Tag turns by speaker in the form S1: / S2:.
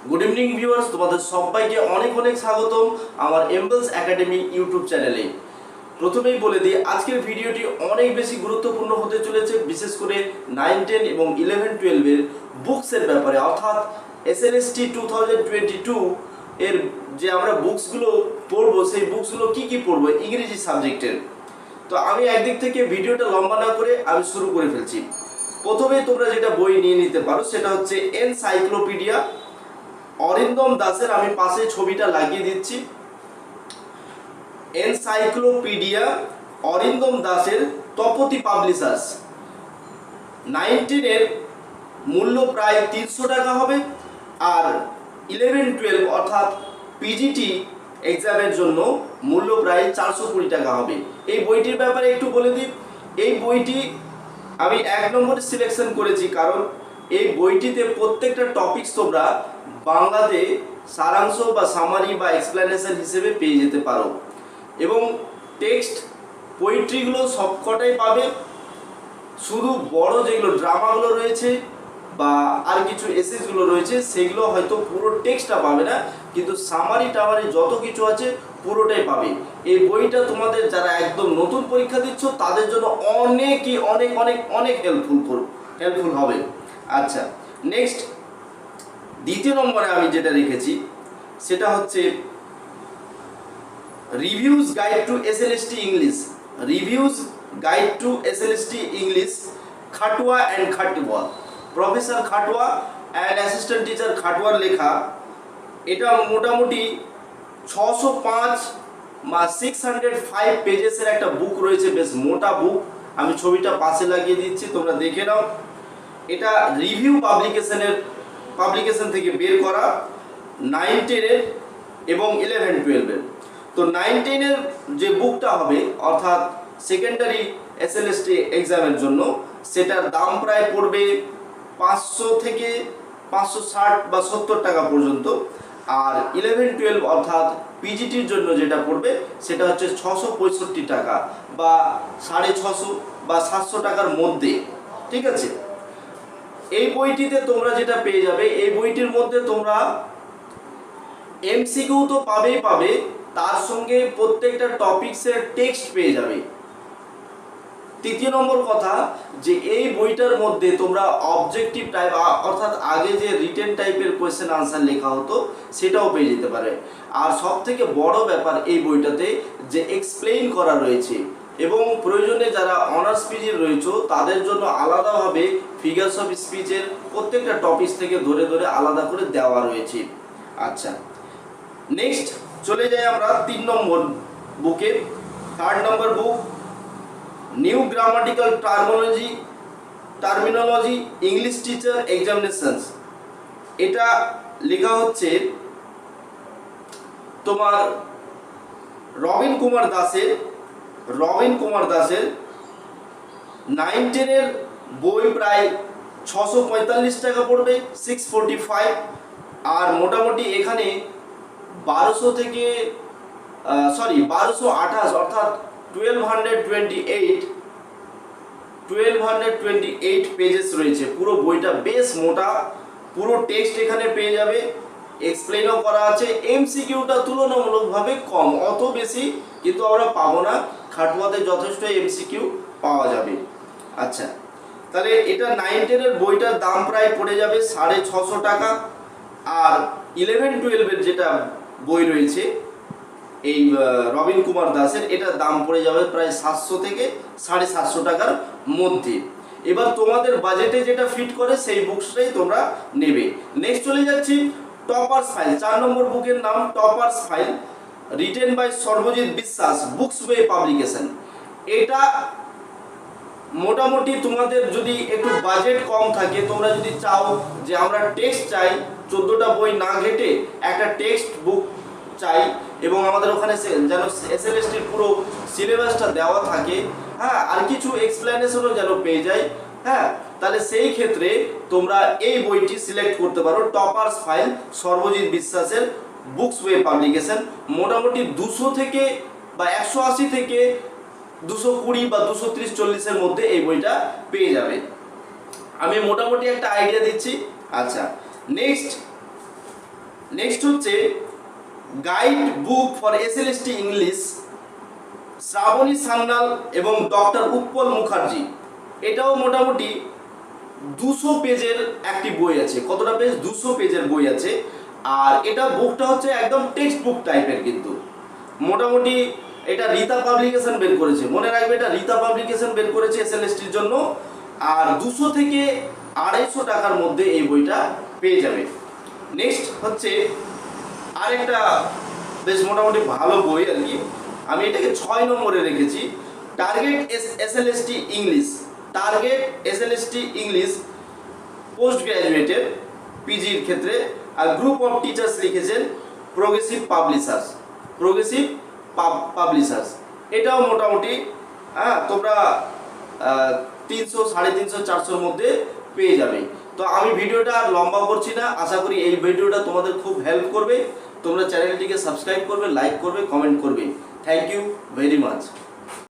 S1: Good evening viewers, তোমাদের সবাইকে অনেক অনেক স্বাগতম আমার এমবেলস একাডেমি ইউটিউব চ্যানেলে। প্রথমেই বলে দিই, আজকের ভিডিওটি অনেক বেশি গুরুত্বপূর্ণ হতে চলেছে, বিশেষ করে 9, 10 এবং 11, 12 এর বুকসের ব্যাপারে, অর্থাৎ SLST 2022 এর যে আমরা বুকসগুলো পড়বো, সেই বুকসগুলো কি পড়বো ইংরেজি সাবজেক্টের। তো আমি একদিক থেকে ভিডিওটা লম্বা না করে আমি শুরু করে ফেলছি। প্রথমে তোমরা যেটা বই নিয়ে নিতে পারো সেটা হচ্ছে এনসাইক্লোপিডিয়া অরিন্দম দাসের, আমি পাশে ছবিটা লাগিয়ে দিচ্ছি। এনসাইক্লোপিডিয়া অরিন্দম দাসের, তপতি পাবলিশার্স। 19 এর মূল্য প্রায় 300 টাকা হবে, আর 11, 12 অর্থাৎ পিজিটি এক্সামের জন্য মূল্য প্রায় 420 টাকা হবে। এই বইটির ব্যাপারে একটু বলে দিই। এই বইটি আমি 1 নম্বরে সিলেকশন করেছি, কারণ এই বইটিতে প্রত্যেকটা টপিকস তোমরা বাংলাতে সারাংশ বা সামারি বা এক্সপ্লেনেশন হিসেবে পেয়ে যেতে পারো, এবং টেক্সট পোয়েট্রিগুলো সবকটাই পাবে। শুধু বড় যেগুলো ড্রামাগুলো রয়েছে বা আর কিছু এসেসগুলো রয়েছে সেগুলো হয়তো পুরো টেক্সটটা পাবে না, কিন্তু সামারি টামারি যত কিছু আছে পুরোটাই পাবে। এই বইটা তোমাদের যারা একদম নতুন পরীক্ষা দিচ্ছ তাদের জন্য অনেকই অনেক অনেক অনেক হেল্পফুল হবে। আচ্ছা, নেক্সট দ্বিতীয় নম্বরে আমি যেটা রেখেছি সেটা হচ্ছে reviews guide to SLST English. Reviews guide to SLST English, Khatua and Khatua, professor Khatua and assistant teacher খাটুয়ার লেখা। এটা মোটামুটি 605 বা 605 পেজেসের একটা বুক রয়েছে, বেশ মোটা বুক। আমি ছবিটা পাশে লাগিয়ে দিচ্ছি, তোমরা দেখে নাও। এটা রিভিউ পাবলিকেশন থেকে বের করা 9, 10 এর এবং 11, 12 এর। তো 9, 10 এর যে বুকটা হবে অর্থাৎ সেকেন্ডারি SLST এক্সামের জন্য, সেটার দাম প্রায় পড়বে 500 থেকে 560 বা 70 টাকা পর্যন্ত। আর 11, 12 অর্থাৎ পিজিটির জন্য যেটা পড়বে সেটা হচ্ছে 665 টাকা বা 650 বা 700 টাকার মধ্যে। ঠিক আছে, এই বইটিতে তোমরা যেটা পেয়ে যাবে, এই বইটির মধ্যে তোমরা এমসিকিউ তো পাবে, তার সঙ্গে প্রত্যেকটা টপিকসের টেক্সট পেয়ে যাবে। তৃতীয় নম্বর কথা, যে এই বইটার মধ্যে তোমরা অবজেক্টিভ টাইপ অর্থাৎ আগে যে রিটেন টাইপের কোয়েশ্চেন আনসার লেখা হতো সেটাও পেয়ে যেতে পারে। আর সব থেকে বড় ব্যাপার এই বইটাতে যে এক্সপ্লেইন করা রয়েছে, এবং প্রয়োজনে যারা অনার্স পিজি রয়েছে তাদের জন্য আলাদাভাবে ফিগারস অফ স্পিচের প্রত্যেকটা টপিক থেকে ধরে ধরে আলাদা করে দেওয়া রয়েছে। আচ্ছা, নেক্সট চলে যাই আমরা 3 নম্বর বুকে। 3rd নম্বর book, new grammatical terminology English teacher examinations. এটা লেখা হচ্ছে তোমার রবিন কুমার দাসের। 9, 10 এর বই প্রায় 645 টাকা পড়বে, 645। আর মোটামুটি এখানে 1228 অর্থাৎ 1228 পেজেস রয়েছে। পুরো বইটা বেশ মোটা, পুরো টেক্সট এখানে পেয়ে যাবে, এক্সপ্লেনও করা আছে। এমসিকিউটা তুলনামূলকভাবে কম, অত বেশি কিন্তু আমরা পাবো না, খাটুয়াতে যথেষ্ট এমসিকিউ পাওয়া যাবে। আচ্ছা, তাহলে এটা 9, 10 এর বইটার দাম প্রায় পড়ে যাবে 650 টাকা। আর 11, 12 এর যেটা বই রয়েছে এই রবিন কুমার দাসের, এটার দাম পড়ে যাবে প্রায় 700 থেকে 750 টাকার মধ্যে। এবার তোমাদের বাজেটে যেটা ফিট করে সেই বুকসটাই তোমরা নেবে। নেক্সট চলে যাচ্ছি টপার্স ফাইল। 4 নম্বর বুকের নাম toppers file, written by Sarbajit Biswas, books way publication. এটা মোটামুটি তোমাদের যদি একটু বাজেট কম থাকে, তোমরা যদি চাও যে আমরা টেক্সট চাই 14টা বই না ঘেটে একটা টেক্সট বুক চাই, এবং আমাদের ওখানে যেন SLSTর পুরো সিলেবাসটা দেওয়া থাকে, হ্যাঁ, আর কিছু এক্সপ্লেনেশনও যেন পেয়ে যায়, হ্যাঁ, তাহলে সেই ক্ষেত্রে তোমরা এই বইটি সিলেক্ট করতে পারো, টপার্স ফাইল, সর্বজিৎ বিশ্বাসের, বুকস ওয়ে পাবলিকেশন। মোটামুটি 200 থেকে বা 180 থেকে 220 বা 230-40 এর মধ্যে এই বইটা পেয়ে যাবে। আমি মোটামুটি একটা আইডিয়া দিচ্ছি। আচ্ছা, নেক্সট নেক্সট হচ্ছে guide book for SLST English, Shrabani Sanyal এবং ডক্টর উৎপল মুখার্জি। এটাও মোটামুটি 200 পেজের একটি বই আছে। কতটা পেজ? 200 পেজের বই আছে। আর এটা বুকটা হচ্ছে একদম টেক্সট বুক টাইপের, কিন্তু মোটামুটি এটা রীতা পাবলিকেশন বের করেছে, মনে রাখবে এটা রীতা পাবলিকেশন বের করেছে SLSTর জন্য। আর 200 থেকে 250 টাকার মধ্যে এই বইটা পেয়ে যাবে। নেক্সট হচ্ছে আরেকটা বেশ মোটামুটি ভালো বই আর কি, আমি এটাকে 6 নম্বরে রেখেছি, target SLST English. Target SLST English post গ্র্যাজুয়েটের পিজির ক্ষেত্রে। আর গ্রুপ অফ টিচার্স লিখেছেন প্রোগ্রেসিভ পাবলিশার্স। প্রোগ্রেসিভ পাবলিশার্স এটাও মোটামুটি তোমরা 300, 350, 400-র মধ্যে পেয়ে যাবে। তো আমি ভিডিওটা আর লম্বা করছি না, আশা করি এই ভিডিওটা তোমাদের খুব হেল্প করবে। তোমরা চ্যানেলটিকে সাবস্ক্রাইব করবে, লাইক করবে, কমেন্ট করবে। Thank you very much.